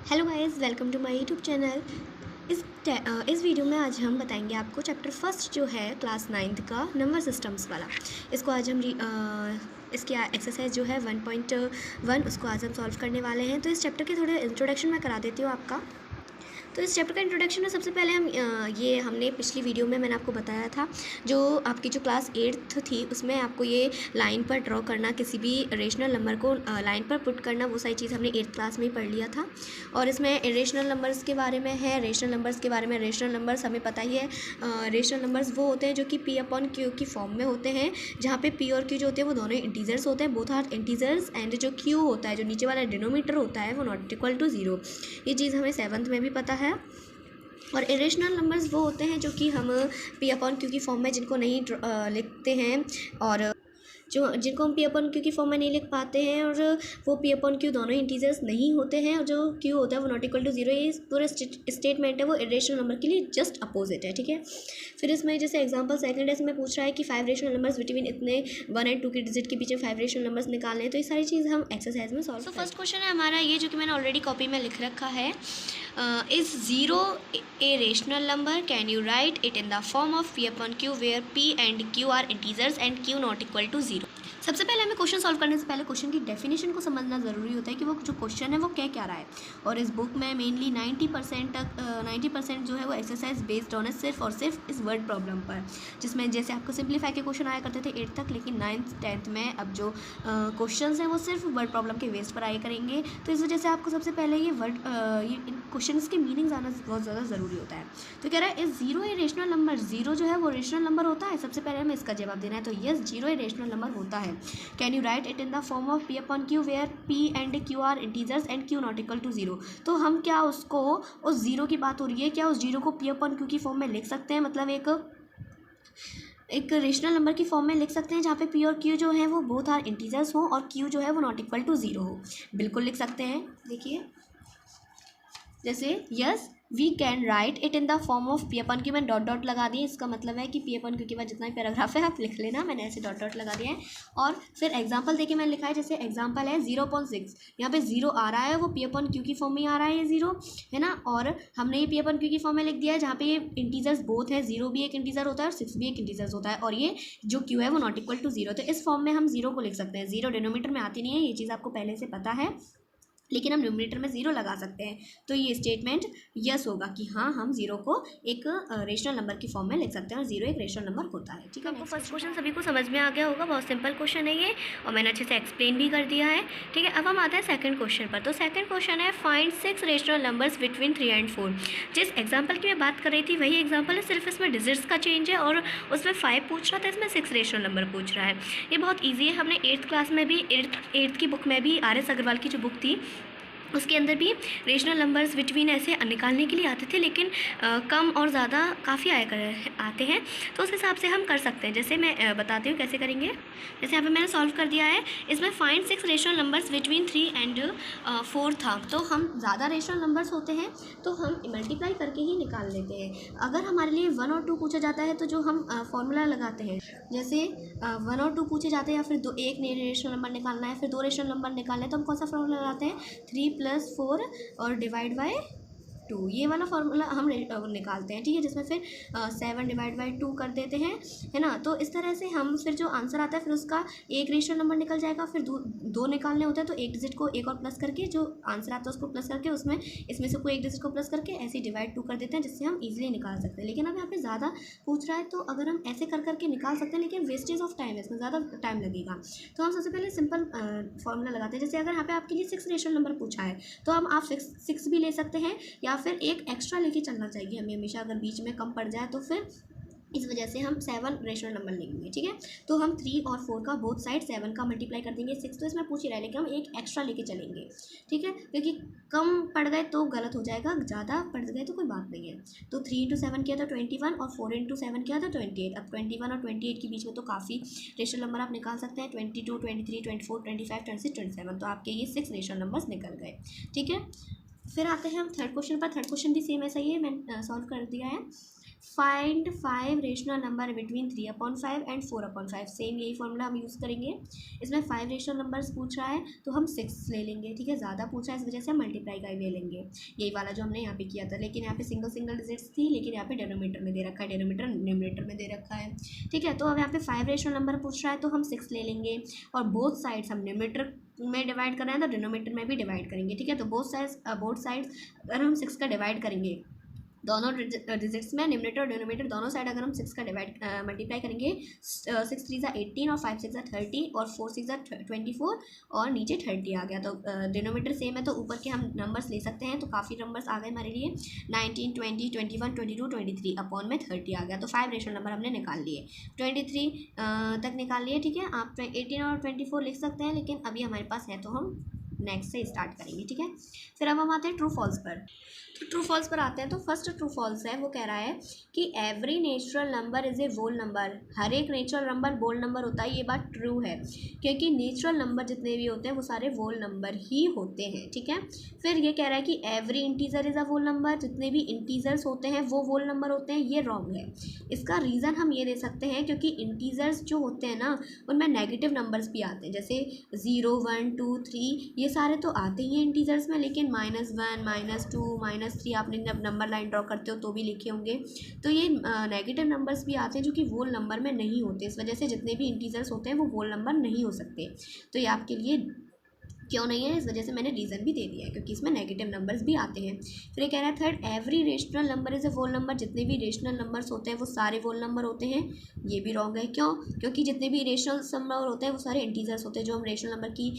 Hello guys, welcome to my YouTube channel. इस video में आज हम बताएंगे आपको चैप्टर फर्स्ट जो है क्लास 9th का नंबर सिस्टम्स वाला। इसको आज हम इसकी एक्सरसाइज जो है 1.1 उसको आज हम सॉल्व करने वाले हैं। तो इस चैप्टर के थोड़े इंट्रोडक्शन मैं करा देती हूँ आपका। तो इस चैप्टर का इंट्रोडक्शन में सबसे पहले हमने पिछली वीडियो में मैंने आपको बताया था, जो आपकी जो क्लास 8th थी उसमें आपको ये लाइन पर ड्रॉ करना, किसी भी रेशनल नंबर को लाइन पर पुट करना, वो सारी चीज़ हमने 8th क्लास में ही पढ़ लिया था। और इसमें इरेशनल नंबर्स के बारे में है, रेशनल नंबर्स के बारे में। रेशनल नंबर्स हमें पता ही है, रेशनल नंबर्स वो होते हैं जो कि पी अपॉन क्यू की फॉर्म में होते हैं, जहाँ पे पी और क्यू जो होते हैं वो दोनों इंटीजर्स होते हैं, बोथ आर इंटीजर्स। एंड जो क्यू होता है, जो नीचे वाला डिनोमीटर होता है, वो नॉट इक्वल टू 0। ये चीज़ हमें 7th में भी पता है। और इरेशनल नंबर्स वो होते हैं जो कि हम पी अपॉन क्यू की फॉर्म में जिनको नहीं लिखते हैं, और जिनको हम पी अपॉन क्यू की फॉर्म में नहीं लिख पाते हैं, और वो पी अपॉन क्यू दोनों इंटीजर्स नहीं होते हैं, और जो क्यू होता है वो नॉट इक्वल टू 0। ये पूरा स्टेटमेंट है वो इरेशनल नंबर के लिए जस्ट अपोजिट है, ठीक है। फिर इसमें जैसे एग्जांपल सेकंड इसमें पूछ रहा है कि 5 रेशनल नंबर्स बिटवीन इतने 1 और 2 के डिजिट के बीच में 5 रेशनल नंबर्स निकालने हैं। तो ये सारी चीज़ हम एक्सरसाइज में सॉल्व। तो फर्स्ट क्वेश्चन है हमारा ये, जो कि मैंने ऑलरेडी कॉपी में लिख रखा है। Is 0 a rational number? Can you write it in the form of P upon Q where P and Q are integers and Q not equal to 0। सबसे पहले हमें क्वेश्चन सॉल्व करने से पहले क्वेश्चन की डेफिनेशन को समझना ज़रूरी होता है कि वो जो क्वेश्चन है वो क्या रहा है। और इस बुक में मेनली 90% जो है वो एक्सरसाइज बेस्ड ऑन है सिर्फ और सिर्फ इस वर्ड प्रॉब्लम पर, जिसमें जैसे आपको सिंप्लीफाई के क्वेश्चन आया करते थे 8th तक, लेकिन 9th 10th में अब जो क्वेश्चन हैं वो सिर्फ वर्ड प्रॉब्लम के बेस्ड पर आया करेंगे। तो इस वजह से आपको सबसे पहले ये क्वेश्चन के मीनिंग आना बहुत ज़्यादा ज़रूरी होता है। तो कह रहा है इस 0 ए रेशनल नंबर? 0 जो है वो रेशनल नंबर होता है? सबसे पहले हमें इसका जवाब देना है। तो यस, 0 ए रेशनल नंबर होता है। Can you write it in the form of P upon Q where P and Q are integers and Q not equal to 0। तो हम क्या उसको, उस 0 की बात हो रही है, क्या उस 0 को पी अपॉन क्यू की फॉर्म में लिख सकते हैं? मतलब एक रेशनल नंबर की फॉर्म में लिख सकते हैं जहाँ पे पी और क्यू जो है वो बोथ आर इंटीजर्स हो और क्यू जो है वो नॉट इक्वल टू 0 हो। बिल्कुल लिख सकते हैं। देखिए जैसे yes we can write it in the form of P upon Q. मैंने डॉट डॉट लगा दिए, इसका मतलब है कि पी अपॉन क्यू के बाद जितना भी पैराग्राफ है आप लिख लेना। मैंने ऐसे डॉट डॉट लगा दिया है। और फिर एग्जांपल देखिए मैंने लिखा है, जैसे एग्जांपल है 0.6। यहाँ पे 0 आ रहा है, वो पी अपॉन क्यू की फॉर्म में आ रहा है, ये 0 है ना। और हमने ये पी अपॉन क्यू की फॉर्म में लिख दिया है, जहाँ पे ये इंटीजर्स बोथ है, 0 भी एक इंटीजर होता है और 6 भी एक इंटीजर होता है, और ये जो क्यू है वो नॉट इक्वल टू 0। तो इस फॉर्म में हम 0 को लिख सकते हैं। 0 डिनोमीटर में आती नहीं है, ये चीज़ आपको पहले से पता है, लेकिन हम न्यूमरेटर में 0 लगा सकते हैं। तो ये स्टेटमेंट यस होगा कि हाँ, हम 0 को एक रेशनल नंबर की फॉर्म में लिख सकते हैं, और 0 एक रेशनल नंबर होता है, ठीक है। आपको फर्स्ट क्वेश्चन सभी को समझ में आ गया होगा, बहुत सिंपल क्वेश्चन है ये, और मैंने अच्छे से एक्सप्लेन भी कर दिया है, ठीक है। अब हम आते हैं सेकंड क्वेश्चन पर। तो सेकंड क्वेश्चन है find 6 rational numbers between 3 and 4। जिस एग्जाम्पल की मैं बात कर रही थी वही एग्जाम्पल है, सिर्फ इसमें डिजिट्स का चेंज है, और उसमें 5 पूछ रहा था, इसमें 6 रेशनल नंबर पूछ रहा है। ये बहुत ईजी है। हमने 8th क्लास में भी, 8th की बुक में भी, RS अग्रवाल की जो बुक थी उसके अंदर भी रेशनल नंबर्स बिटवीन ऐसे निकालने के लिए आते थे, लेकिन कम और ज़्यादा काफ़ी आते हैं। तो उस हिसाब से हम कर सकते हैं। जैसे मैं बताती हूँ कैसे करेंगे। जैसे यहाँ पे मैंने सॉल्व कर दिया है, इसमें find 6 rational numbers between 3 and 4 था। तो हम ज़्यादा रेशनल नंबर्स होते हैं तो हम मल्टीप्लाई करके ही निकाल लेते हैं। अगर हमारे लिए 1 और 2 पूछा जाता है तो जो हम फॉर्मूला लगाते हैं, जैसे 1 और 2 पूछे जाते हैं, या फिर एक नए रेशनल नंबर निकालना है, फिर 2 रेशनल नंबर निकालना है, तो हम कौन सा फॉर्मूला लगाते हैं? 3+4 और डिवाइड बाय 2, ये वाला फार्मूला हम निकालते हैं, ठीक है। जिसमें फिर 7 डिवाइड बाई 2 कर देते हैं, है ना। तो इस तरह से हम फिर जो आंसर आता है फिर उसका एक रेशनल नंबर निकल जाएगा, फिर दो निकालने होते हैं तो एक डिजिट को एक और प्लस करके जो आंसर आता है उसको प्लस करके उसमें इसमें से कोई एक डिजिट को प्लस करके ऐसे डिवाइड 2 कर देते हैं, जिससे हम ईजिली निकाल सकते हैं। लेकिन अब यहाँ पे ज़्यादा पूछ रहा है तो अगर हम ऐसे कर करके निकाल सकते हैं, लेकिन वेस्टेज ऑफ टाइम है, इसमें ज़्यादा टाइम लगेगा। तो हम सबसे पहले सिंपल फार्मूला लगाते हैं। जैसे अगर यहाँ पे आपके लिए 6 रेशनल नंबर पूछा है तो हम आप 6 भी ले सकते हैं, या फिर एक एक्स्ट्रा लेके चलना चाहिए हमें हमेशा। अगर बीच में कम पड़ जाए तो फिर इस वजह से हम 7 रेशनल नंबर लेंगे, ठीक है। तो हम 3 और 4 का बोथ साइड 7 का मल्टीप्लाई कर देंगे। 6 तो इसमें पूछ ही रहा है, लेकिन हम एक एक्स्ट्रा लेके चलेंगे, ठीक है, क्योंकि कम पड़ गए तो गलत हो जाएगा, ज़्यादा पड़ गए तो कोई बात नहीं है। तो 3 इंटू 7 किया तो 21 और 4 इंटू 7 किया तो 28। अब 21 और 28 के बीच में तो काफ़ी रेशनल नंबर आप निकाल सकते हैं, 22, 23, 24, 25, 26, 27। तो आपके ये 6 रेशनल नंबर्स निकल गए, ठीक है। फिर आते हैं हम थर्ड क्वेश्चन पर। थर्ड क्वेश्चन भी सेम ऐसा ही है, मैंने सॉल्व कर दिया है। Find 5 rational number between 3/5 and 4/5। Same यही फॉर्मूला हम यूज़ करेंगे। इसमें 5 रेशनल नंबर्स पूछ रहा है तो हम 6 ले लेंगे, ठीक है। ज़्यादा पूछा है इस वजह से हम मल्टीप्लाई का ही ले लेंगे, यही वाला जो हमने यहाँ पे किया था। लेकिन यहाँ पे सिंगल सिंगल डिजिट्स थी, लेकिन यहाँ पे डेनोमीटर में दे रखा है, डेनोमीटर न्यूमरेटर में दे रखा है, ठीक है। तो अब यहाँ पे 5 रेशनल नंबर पूछ रहा है तो हम 6 ले लेंगे, और बोथ साइड्स हम न्यूमरेटर में डिवाइड कर रहे हैं तो डिनोमीटर में भी डिवाइड करेंगे, ठीक है। तो बोथ साइड्स अगर हम 6 का डिवाइड करेंगे दोनों डिजिट्स में, न्यूमरेटर और डिनोमीटर दोनों साइड अगर हम 6 का डिवाइड मल्टीप्लाई करेंगे, 6 3 ज़ा 18 और 5 6 ज़ा 30 और 4 6 ज़ा 24 और नीचे 30 आ गया। तो डिनोमीटर सेम है तो ऊपर के हम नंबर्स ले सकते हैं। तो काफ़ी नंबर्स आ गए हमारे लिए, 19 20 21 22 23 अपॉन में 30 आ गया। तो 5 रेशनल नंबर हमने निकाल लिए, 23 तक निकाल लिए, ठीक है। आप 18 और 24 लिख सकते हैं, लेकिन अभी हमारे पास है तो हम नेक्स्ट से स्टार्ट करेंगे, ठीक है। फिर अब हम आते हैं ट्रू फॉल्स पर। तो ट्रू फॉल्स पर आते हैं। तो फर्स्ट ट्रू फॉल्स है, वो कह रहा है कि every natural number is a whole number. हर एक नेचुरल नंबर वोल नंबर होता है। ये बात ट्रू है, क्योंकि नेचुरल नंबर जितने भी होते हैं वो सारे वोल नंबर ही होते हैं, ठीक है। फिर ये कह रहा है कि every integer is a whole number. जितने भी इंटीजर्स होते हैं वो वोल नंबर होते हैं। ये रॉन्ग है। इसका रीज़न हम ये दे सकते हैं, क्योंकि इंटीजर्स जो होते हैं ना, उनमें नेगेटिव नंबर्स भी आते हैं, जैसे 0 1 2 3 ये सारे तो आते ही हैं इंटीजर्स में, लेकिन -1 -2 -3 आपने जब नंबर लाइन ड्रॉ करते हो तो भी लिखे होंगे। तो ये नेगेटिव नंबर्स भी आते हैं जो कि वोल नंबर में नहीं होते। इस वजह से जितने भी इंटीजर्स होते हैं वो वोल नंबर नहीं हो सकते। तो ये आपके लिए क्यों नहीं है, इस वजह से मैंने रीज़न भी दे दिया है, क्योंकि इसमें नेगेटिव नंबर्स भी आते हैं। फिर ये कह रहा है third, every rational number is a whole number. जितने भी रेशनल नंबर्स होते हैं वो सारे वोल नंबर होते हैं। ये भी रॉन्ग है। क्यों? क्योंकि जितने भी रेशनल नंबर होते हैं वो सारे इंटीजर्स होते हैं। जो हम रेशनल नंबर की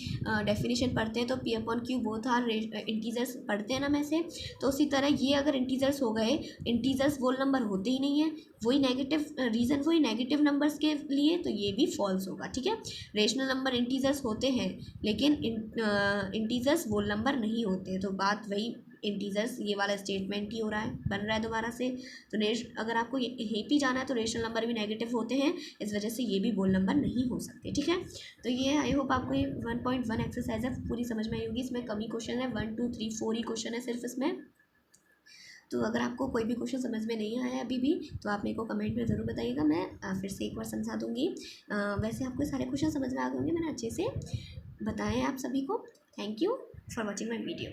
डेफिनेशन पढ़ते हैं तो P/Q बोथ आर इंटीजर्स पढ़ते हैं ना में से। तो उसी तरह ये अगर इंटीजर्स हो गए, इंटीजर्स वोल नंबर होते ही नहीं है। वही नेगेटिव रीज़न, वही नेगेटिव नंबर्स के लिए, तो ये भी फॉल्स होगा, ठीक है। रेशनल नंबर इंटीजर्स होते हैं, लेकिन इंटीजर्स वोल नंबर नहीं होते। तो बात वही इंटीजर्स, ये वाला स्टेटमेंट ही हो रहा है, बन रहा है दोबारा से। तो अगर आपको यहीं पे जाना है तो रेशनल नंबर भी नेगेटिव होते हैं, इस वजह से ये भी वोल नंबर नहीं हो सकते, ठीक है। तो ये आई होप आपको ये 1.1 एक्सरसाइज है पूरी समझ में आई होगी। इसमें कम ही क्वेश्चन है, 1 2 3 4 ही क्वेश्चन है सिर्फ इसमें। तो अगर आपको कोई भी क्वेश्चन समझ में नहीं आया अभी भी, तो आप मेरे को कमेंट में ज़रूर बताइएगा, मैं फिर से एक बार समझा दूँगी। वैसे आपको सारे क्वेश्चन समझ में आ गए होंगे, मैंने अच्छे से बताए हैं आप सभी को। Thank you for watching my video.